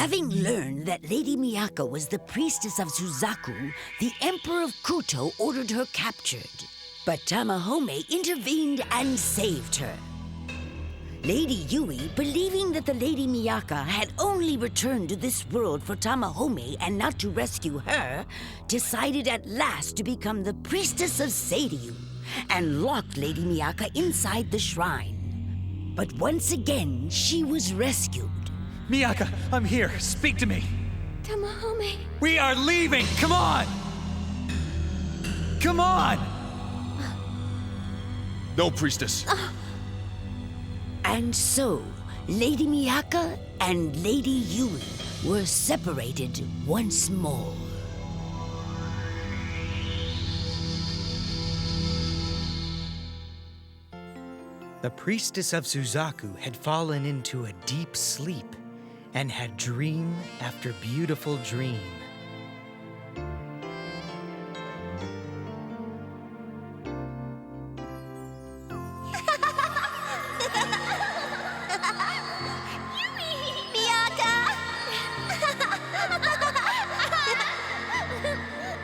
Having learned that Lady Miyaka was the priestess of Suzaku, the Emperor of Kuto ordered her captured. But Tamahome intervened and saved her. Lady Yui, believing that the Lady Miyaka had only returned to this world for Tamahome and not to rescue her, decided at last to become the priestess of Seiryu and locked Lady Miyaka inside the shrine. But once again, she was rescued. Miyaka, I'm here. Speak to me. Tamahome. We are leaving. Come on. Come on. No, priestess. And so, Lady Miyaka and Lady Yui were separated once more. The priestess of Suzaku had fallen into a deep sleep and had dream after beautiful dream.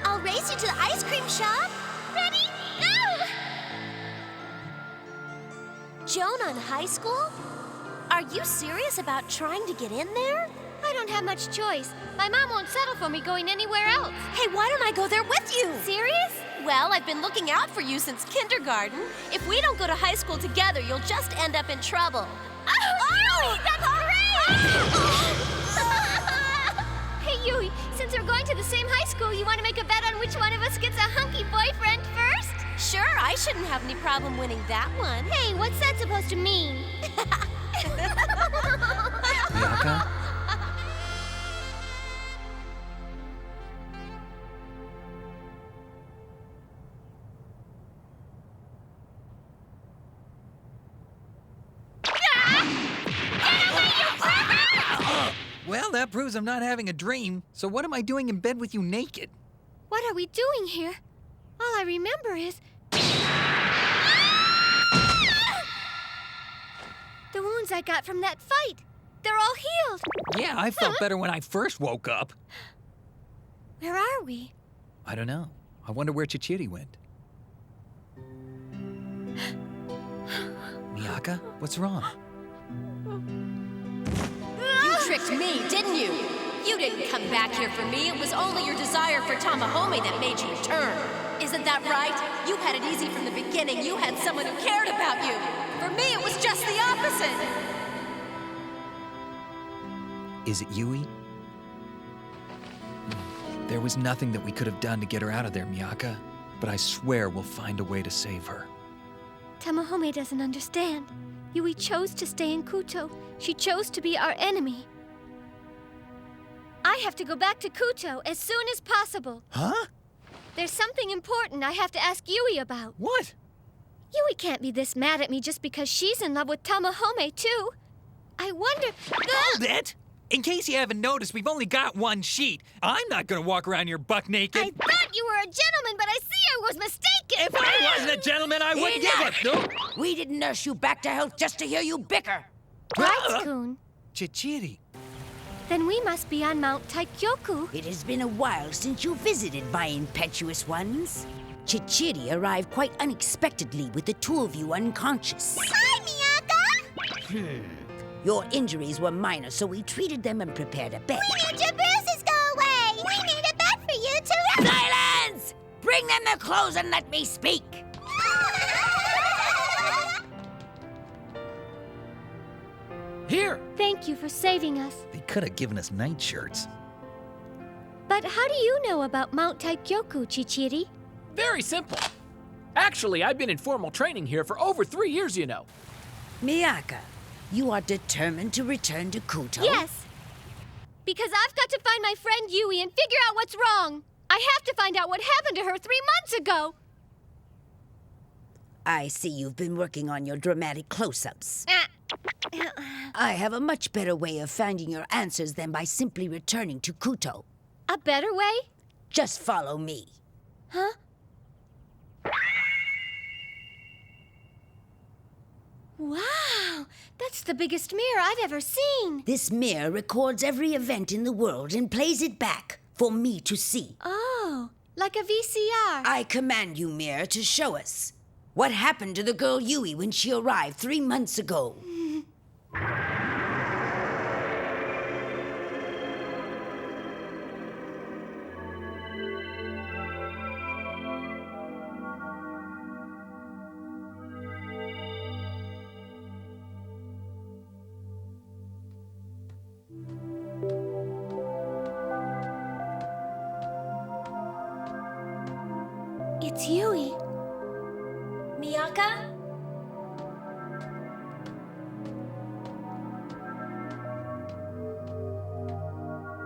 I'll race you to the ice cream shop. Ready? Go! Jonan High School? Are you serious about trying to get in there? I don't have much choice. My mom won't settle for me going anywhere else. Hey, why don't I go there with you? Serious? Well, I've been looking out for you since kindergarten. If we don't go to high school together, you'll just end up in trouble. Oh, that's great! Hey, Yui, since we're going to the same high school, you want to make a bet on which one of us gets a hunky boyfriend first? Sure, I shouldn't have any problem winning that one. Hey, what's that supposed to mean? Miyaka? Well, that proves I'm not having a dream. So what am I doing in bed with you naked? What are we doing here? All I remember is... the wounds I got from that fight. They're all healed. Yeah, I felt better when I first woke up. Where are we? I don't know. I wonder where Chichiri went. Miyaka, what's wrong? You tricked me, didn't you? You didn't come back here for me. It was only your desire for Tamahome that made you return. Isn't that right? You had it easy from the beginning. You had someone who cared about you. For me, it was just the opposite. Is it Yui? There was nothing that we could have done to get her out of there, Miyaka. But I swear we'll find a way to save her. Tamahome doesn't understand. Yui chose to stay in Kuto. She chose to be our enemy. I have to go back to Kuto as soon as possible. Huh? There's something important I have to ask Yui about. What? Yui can't be this mad at me just because she's in love with Tamahome, too. I wonder... Hold it! In case you haven't noticed, we've only got one sheet. I'm not gonna walk around here buck naked. I thought you were a gentleman, but I see I was mistaken. If I wasn't a gentleman, I wouldn't give it. No. We didn't nurse you back to health just to hear you bicker. Right, Kun. Chichiri. Then we must be on Mount Taikyoku. It has been a while since you visited, my impetuous ones. Chichiri arrived quite unexpectedly with the two of you unconscious. Hi, Miyaka! Your injuries were minor, so we treated them and prepared a bed. We made your bruises go away! We made a bed for you to... Silence! Bring them their clothes and let me speak. Here! Thank you for saving us. They could have given us nightshirts. But how do you know about Mount Taikyoku, Chichiri? Very simple. Actually, I've been in formal training here for over 3 years, you know. Miyaka, you are determined to return to Kuto? Yes. Because I've got to find my friend Yui and figure out what's wrong. I have to find out what happened to her 3 months ago. I see you've been working on your dramatic close-ups. I have a much better way of finding your answers than by simply returning to Kuto. A better way? Just follow me. Huh? Wow, that's the biggest mirror I've ever seen. This mirror records every event in the world and plays it back for me to see. Oh, like a VCR. I command you, mirror, to show us. What happened to the girl Yui when she arrived 3 months ago? It's Yui. Miyaka?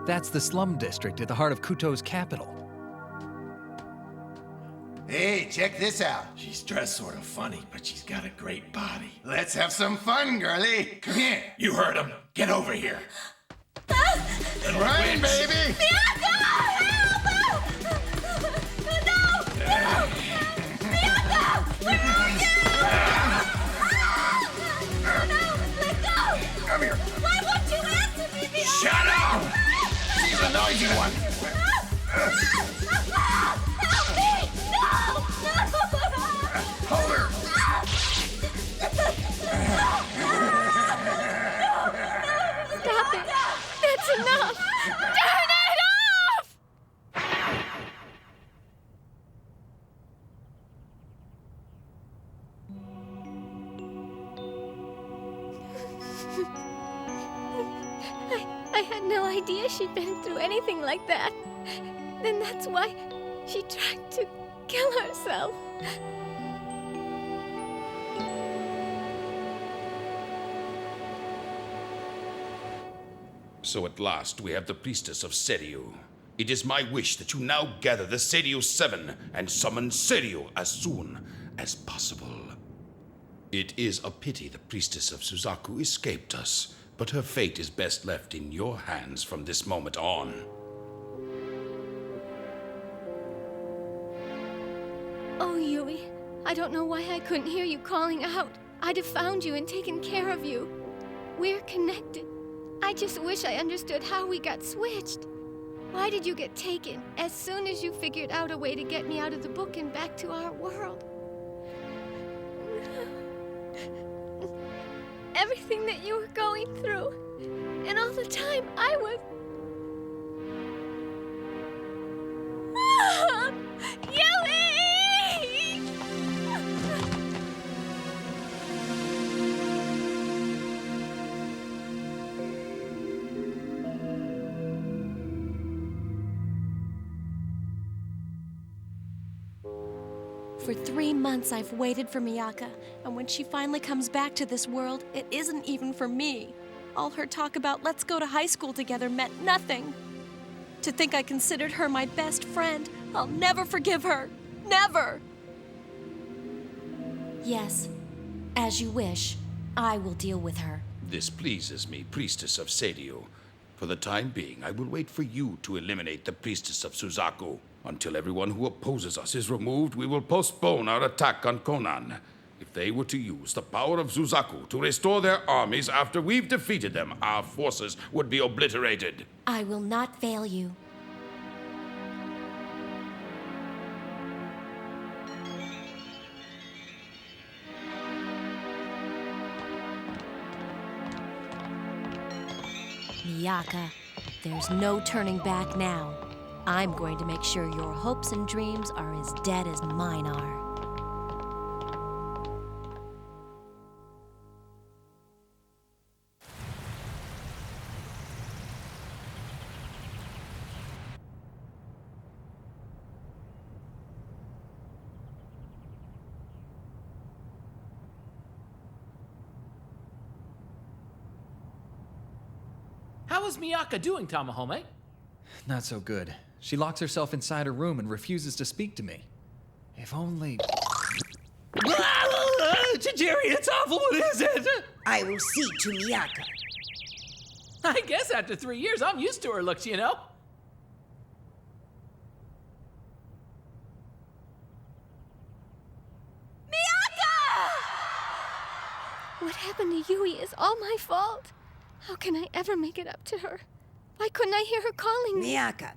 That's the slum district at the heart of Kuto's capital. Hey, check this out. She's dressed sort of funny, but she's got a great body. Let's have some fun, girlie. Come here. You heard him. Get over here. Run, baby. Come here. Why won't you answer me, Miyaka? Shut up! She's a noisy one. Help me! No! Hold her. Stop it! That's enough! Turn it off! I had no idea she'd been through anything like that. Then that's why she tried to kill herself. So at last we have the priestess of Seiryu. It is my wish that you now gather the Seiryu Seven and summon Seiryu as soon as possible. It is a pity the priestess of Suzaku escaped us, but her fate is best left in your hands from this moment on. Oh, Yui, I don't know why I couldn't hear you calling out. I'd have found you and taken care of you. We're connected. I just wish I understood how we got switched. Why did you get taken as soon as you figured out a way to get me out of the book and back to our world? Everything that you were going through, and all the time I was... Yui! For 3 months, I've waited for Miyaka, and when she finally comes back to this world, it isn't even for me. All her talk about let's go to high school together meant nothing. To think I considered her my best friend, I'll never forgive her. Never! Yes, as you wish, I will deal with her. This pleases me, priestess of Seiryu. For the time being, I will wait for you to eliminate the priestess of Suzaku. Until everyone who opposes us is removed, we will postpone our attack on Konan. If they were to use the power of Suzaku to restore their armies after we've defeated them, our forces would be obliterated. I will not fail you. Miyaka, there's no turning back now. I'm going to make sure your hopes and dreams are as dead as mine are. How is Miyaka doing, Tamahome? Not so good. She locks herself inside her room and refuses to speak to me. If only... Jerry, it's awful. What is it? I will see to Miyaka. I guess after 3 years, I'm used to her looks, you know? Well, Yui is all my fault. How can I ever make it up to her? Why couldn't I hear her calling me? Miyaka,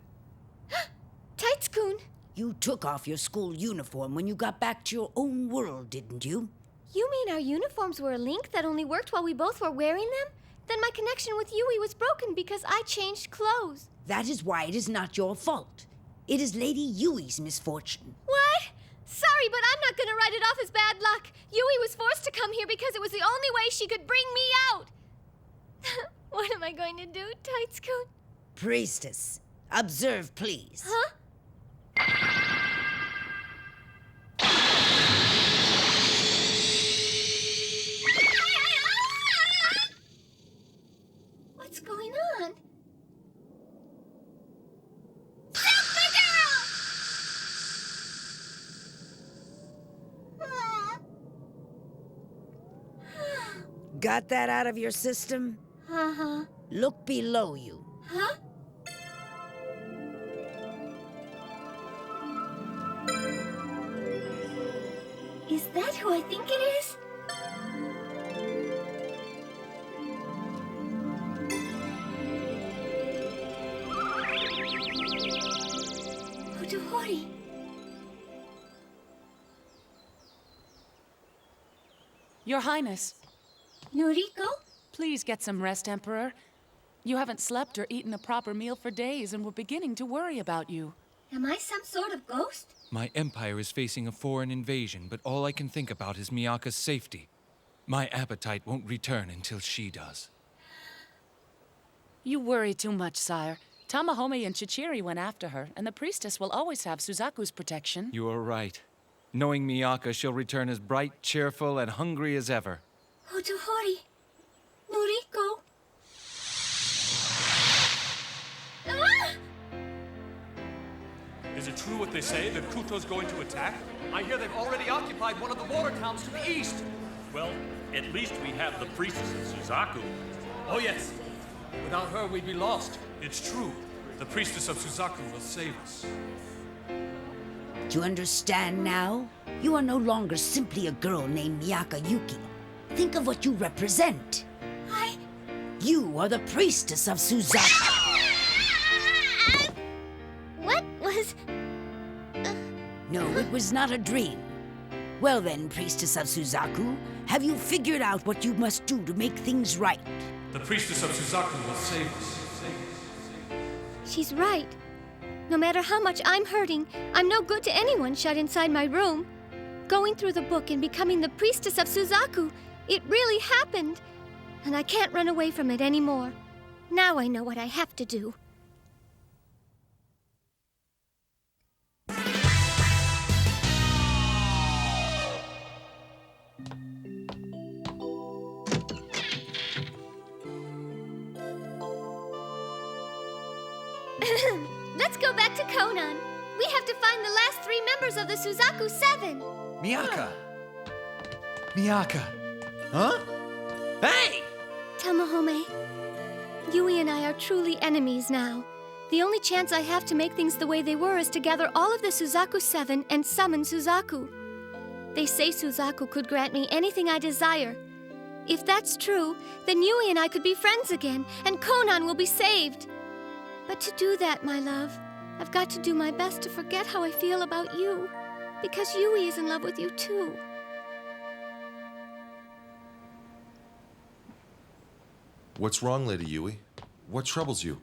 Taitsukun! you took off your school uniform when you got back to your own world, didn't you? You mean our uniforms were a link that only worked while we both were wearing them? Then my connection with Yui was broken because I changed clothes. That is why it is not your fault. It is Lady Yui's misfortune. What? Sorry, but I'm not gonna write it off as bad luck. Yui was forced to come here because it was the only way she could bring me out. What am I going to do, Taitsukun? Priestess, observe, please. Huh? What's going on? Got that out of your system? Uh-huh. Look below you. Huh? Is that who I think it is? Hotohori. Your Highness, Noriko? please get some rest, Emperor. You haven't slept or eaten a proper meal for days, and we're beginning to worry about you. Am I some sort of ghost? My empire is facing a foreign invasion, but all I can think about is Miyaka's safety. My appetite won't return until she does. You worry too much, sire. Tamahome and Chichiri went after her, and the priestess will always have Suzaku's protection. You are right. Knowing Miyaka, she'll return as bright, cheerful, and hungry as ever. Hotohori. Noriko. Ah! Is it true what they say, that Kuto's going to attack? I hear they've already occupied one of the water towns to the east. Well, at least we have the priestess of Suzaku. Oh yes. Without her, we'd be lost. It's true. The priestess of Suzaku will save us. Do you understand now? You are no longer simply a girl named Miyaka Yuki. Think of what you represent. You are the priestess of Suzaku. What was... No, it was not a dream. Well then, priestess of Suzaku, have you figured out what you must do to make things right? The priestess of Suzaku will save us. She's right. No matter how much I'm hurting, I'm no good to anyone shut inside my room. Going through the book and becoming the priestess of Suzaku, it really happened. And I can't run away from it anymore. Now I know what I have to do. Let's go back to Conan. We have to find the last 3 members of the Suzaku 7. Miyaka! Miyaka! Huh? Hey! Tamahome, Yui and I are truly enemies now. The only chance I have to make things the way they were is to gather all of the Suzaku 7 and summon Suzaku. They say Suzaku could grant me anything I desire. If that's true, then Yui and I could be friends again, and Conan will be saved. But to do that, my love, I've got to do my best to forget how I feel about you, because Yui is in love with you too. What's wrong, Lady Yui? What troubles you?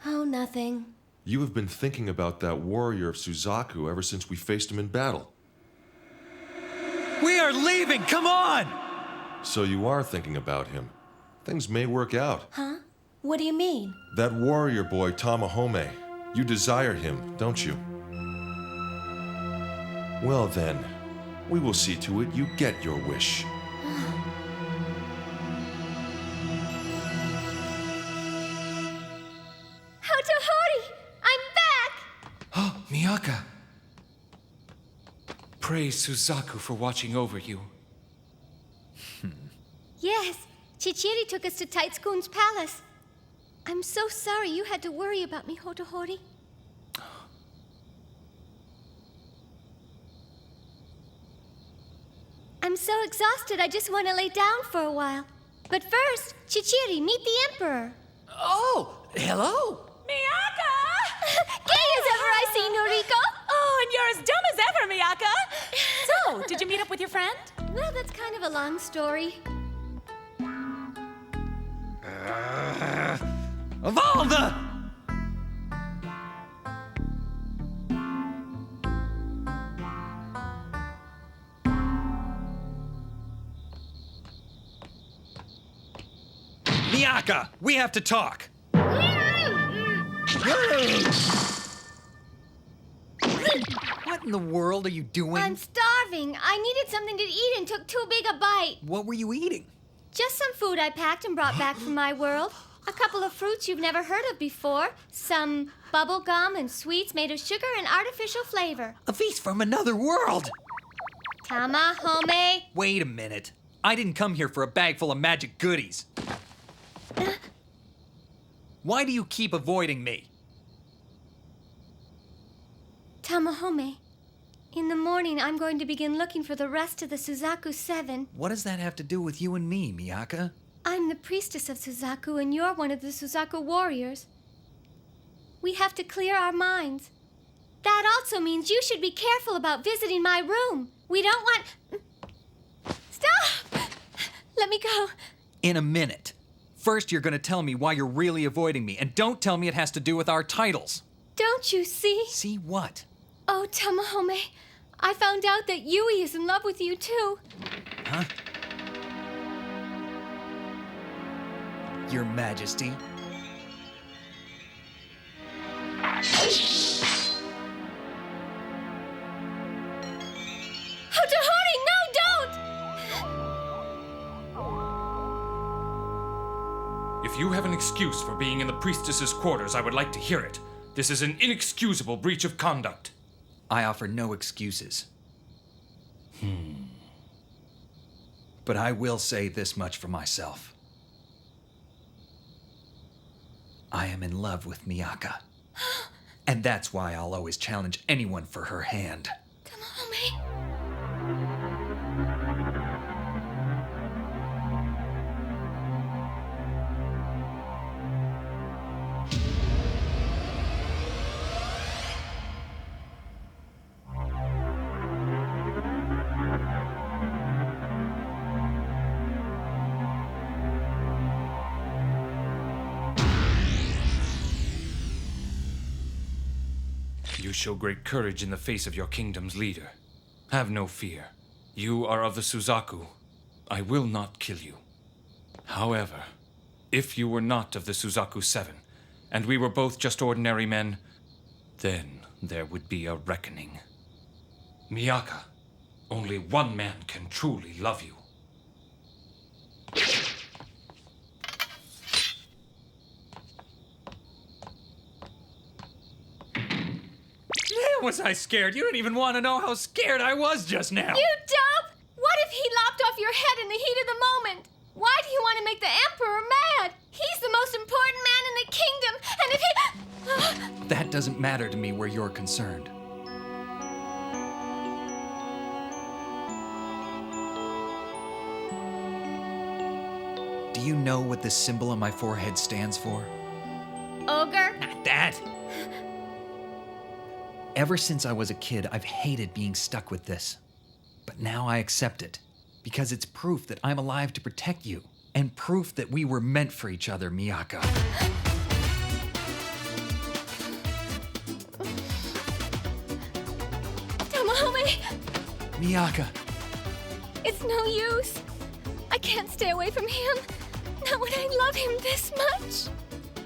Oh, nothing. You have been thinking about that warrior of Suzaku ever since we faced him in battle. We are leaving! Come on! So you are thinking about him. Things may work out. Huh? What do you mean? That warrior boy, Tamahome. You desire him, don't you? Well then, we will see to it you get your wish. Hotohori! I'm back! Oh, Miyaka! Praise Suzaku for watching over you. Yes, Chichiri took us to Taitsukun's palace. I'm so sorry you had to worry about me, Hotohori. I'm I'm so exhausted I just want to lay down for a while. But first, Chichiri, meet the Emperor. Oh, hello. Miyaka! Gay as ever I see, Noriko! Oh, and you're as dumb as ever, Miyaka! So, did you meet up with your friend? Well, that's kind of a long story. Of all the... Miyaka, we have to talk. What in the world are you doing? I'm starving. I needed something to eat and took too big a bite. What were you eating? Just some food I packed and brought back from my world. A couple of fruits you've never heard of before. Some bubble gum and sweets made of sugar and artificial flavor. A feast from another world. Tamahome. Wait a minute. I didn't come here for a bag full of magic goodies. Why do you keep avoiding me? Tamahome. In the morning, I'm going to begin looking for the rest of the Suzaku 7. What does that have to do with you and me, Miyaka? I'm the priestess of Suzaku, and you're one of the Suzaku warriors. We have to clear our minds. That also means you should be careful about visiting my room. We don't want... Stop! Let me go. In a minute. First, you're gonna tell me why you're really avoiding me, and don't tell me it has to do with our titles. Don't you see? See what? Oh, Tamahome, I found out that Yui is in love with you, too. Huh? Your Majesty. Hotohori, no, don't! If you have an excuse for being in the priestess's quarters, I would like to hear it. This is an inexcusable breach of conduct. I offer no excuses. But I will say this much for myself. I am in love with Miyaka. And that's why I'll always challenge anyone for her hand. Tamahome. You show great courage in the face of your kingdom's leader. Have no fear. You are of the Suzaku. I will not kill you. However, if you were not of the Suzaku 7, and we were both just ordinary men, then there would be a reckoning. Miyaka, only one man can truly love you. Was I scared? You didn't even want to know how scared I was just now. You dope! What if he lopped off your head in the heat of the moment? Why do you want to make the Emperor mad? He's the most important man in the kingdom, and if he... That doesn't matter to me where you're concerned. Do you know what this symbol on my forehead stands for? Ogre? Not that! Ever since I was a kid, I've hated being stuck with this. But now I accept it, because it's proof that I'm alive to protect you, and proof that we were meant for each other, Miyaka. Tamahome! Miyaka! It's no use. I can't stay away from him. Not when I love him this much.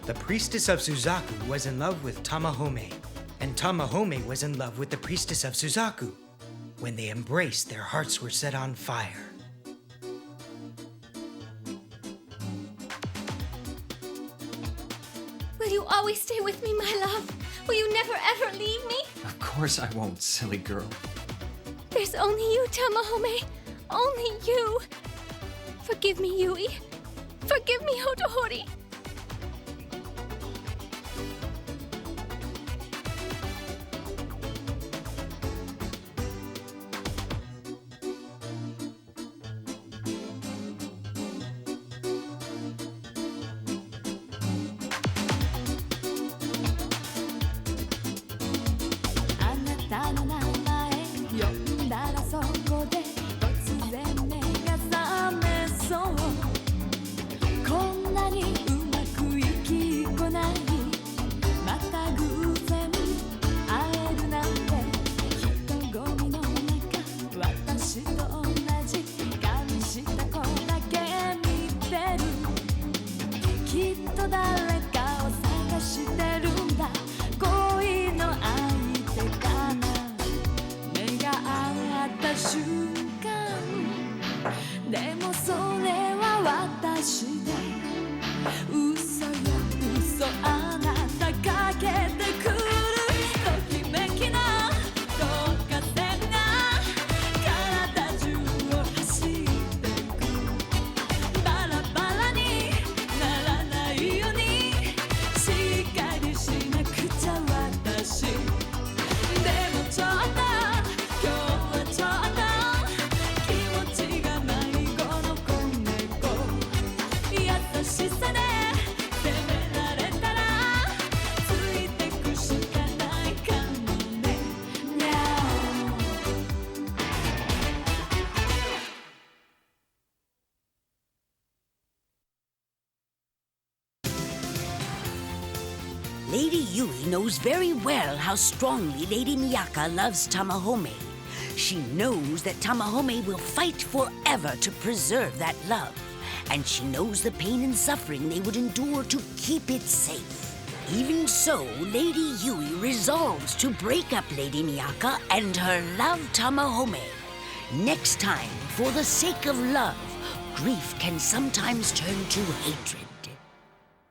The priestess of Suzaku was in love with Tamahome, and Tamahome was in love with the priestess of Suzaku. When they embraced, their hearts were set on fire. Will you always stay with me, my love? Will you never ever leave me? Of course I won't, silly girl. There's only you, Tamahome. Only you. Forgive me, Yui. Forgive me, Hotohori. きっと誰かを探してるんだ恋の相手かな目が合った瞬間でもそれは私で嘘よ嘘あなたかけてくるときめきの導火線が体中を走ってくバラバラにならないようにしっかりしなくちゃ私でもちょっと今日はちょっと気持ちが迷子の子猫優しさで責められたらついてくしかないかもね Lady Yui knows very well how strongly Lady Miyaka loves Tamahome. She knows that Tamahome will fight forever to preserve that love. And she knows the pain and suffering they would endure to keep it safe. Even so, Lady Yui resolves to break up Lady Miyaka and her love Tamahome. Next time, for the sake of love, grief can sometimes turn to hatred.